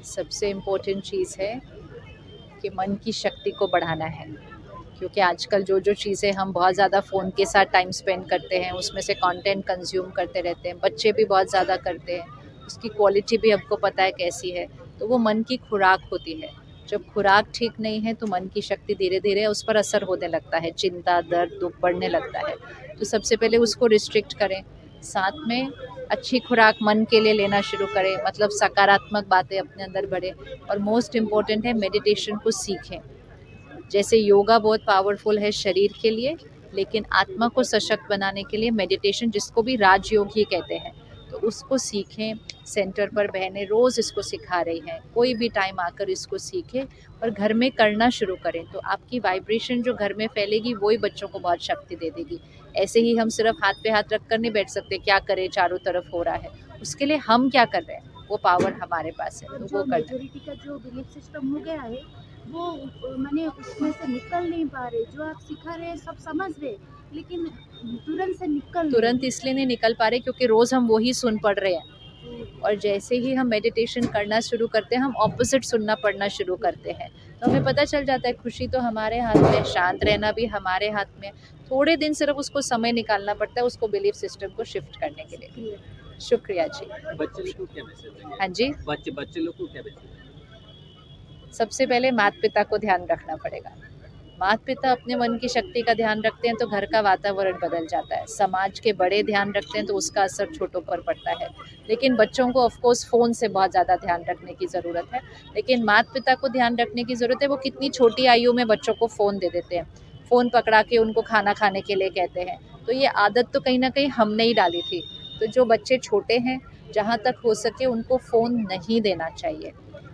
सबसे इम्पोर्टेंट चीज़ है कि मन की शक्ति को बढ़ाना है, क्योंकि आजकल जो चीज़ें हम बहुत ज़्यादा फ़ोन के साथ टाइम स्पेंड करते हैं, उसमें से कंटेंट कंज्यूम करते रहते हैं, बच्चे भी बहुत ज़्यादा करते हैं, उसकी क्वालिटी भी हमको पता है कैसी है, तो वो मन की खुराक होती है। जब खुराक ठीक नहीं है तो मन की शक्ति धीरे-धीरे उस पर असर होने लगता है, चिंता, दर्द, दुःख बढ़ने लगता है। तो सबसे पहले उसको रिस्ट्रिक्ट करें, साथ में अच्छी खुराक मन के लिए लेना शुरू करें, मतलब सकारात्मक बातें अपने अंदर भरें और मोस्ट इम्पोर्टेंट है मेडिटेशन को सीखें। जैसे योगा बहुत पावरफुल है शरीर के लिए, लेकिन आत्मा को सशक्त बनाने के लिए मेडिटेशन, जिसको भी राजयोग ही कहते हैं, तो उसको सीखें। सेंटर पर बहनें रोज़ इसको सिखा रही हैं, कोई भी टाइम आकर इसको सीखें और घर में करना शुरू करें, तो आपकी वाइब्रेशन जो घर में फैलेगी वही बच्चों को बहुत शक्ति दे देगी। ऐसे ही हम सिर्फ हाथ पे हाथ रख कर नहीं बैठ सकते, क्या करें चारों तरफ हो रहा है, उसके लिए हम क्या कर रहे हैं, वो पावर हमारे पास है, और तो जो वो करना है। मेजोरिटी का जो बिलीफ सिस्टम हो गया है वो माने उसमें से निकल नहीं पा रहे। जो आप सिखा रहे हैं सब समझ रहे, लेकिन तुरंत से निकल नहीं तुरंत इसलिए नहीं निकल पा रहे क्योंकि रोज़ हम वही सुन पढ़ रहे हैं, रहे। और जैसे ही हम मेडिटेशन करना शुरू करते हैं हम ऑपोजिट सुनना पढ़ना शुरू करते हैं, तो हमें पता चल जाता है खुशी तो हमारे हाथ में, शांत रहना भी हमारे हाथ में। थोड़े दिन सिर्फ उसको समय निकालना पड़ता है उसको बिलीफ सिस्टम को शिफ्ट करने के लिए। शुक्रिया। शुक्रिया जी। बच्चे लोग को क्या मैसेज देंगे? हाँ जी, बच्चे लोग को क्या मैसेज देंगे? सबसे पहले माता पिता को ध्यान रखना पड़ेगा। माता पिता अपने मन की शक्ति का ध्यान रखते हैं तो घर का वातावरण बदल जाता है, समाज के बड़े ध्यान रखते हैं तो उसका असर छोटों पर पड़ता है। लेकिन बच्चों को ऑफ कोर्स फ़ोन से बहुत ज़्यादा ध्यान रखने की ज़रूरत है, लेकिन माता पिता को ध्यान रखने की ज़रूरत है। वो कितनी छोटी आयु में बच्चों को फ़ोन दे देते हैं, फ़ोन पकड़ा के उनको खाना खाने के लिए कहते हैं, तो ये आदत तो कहीं न कहीं हमने ही डाली थी। तो जो बच्चे छोटे हैं, जहाँ तक हो सके उनको फ़ोन नहीं देना चाहिए।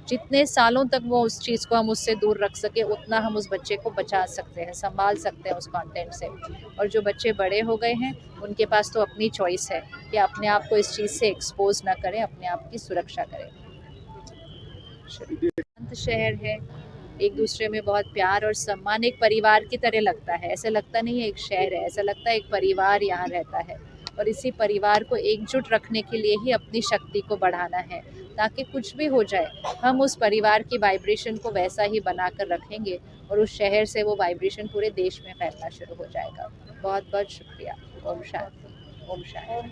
जितने सालों तक वो उस चीज़ को हम उससे दूर रख सके, उतना हम उस बच्चे को बचा सकते हैं, संभाल सकते हैं उस कंटेंट से। और जो बच्चे बड़े हो गए हैं, उनके पास तो अपनी चॉइस है कि अपने आप को इस चीज़ से एक्सपोज़ ना करें, अपने आप की सुरक्षा करें। शांत शहर है, एक दूसरे में बहुत प्यार और सम्मान, एक परिवार की तरह लगता है। ऐसा लगता नहीं है एक शहर है, ऐसा लगता है एक परिवार यहाँ रहता है। और इसी परिवार को एकजुट रखने के लिए ही अपनी शक्ति को बढ़ाना है, ताकि कुछ भी हो जाए हम उस परिवार की वाइब्रेशन को वैसा ही बना कर रखेंगे और उस शहर से वो वाइब्रेशन पूरे देश में फैलना शुरू हो जाएगा। बहुत बहुत शुक्रिया। ओम शांति। ओम शांति।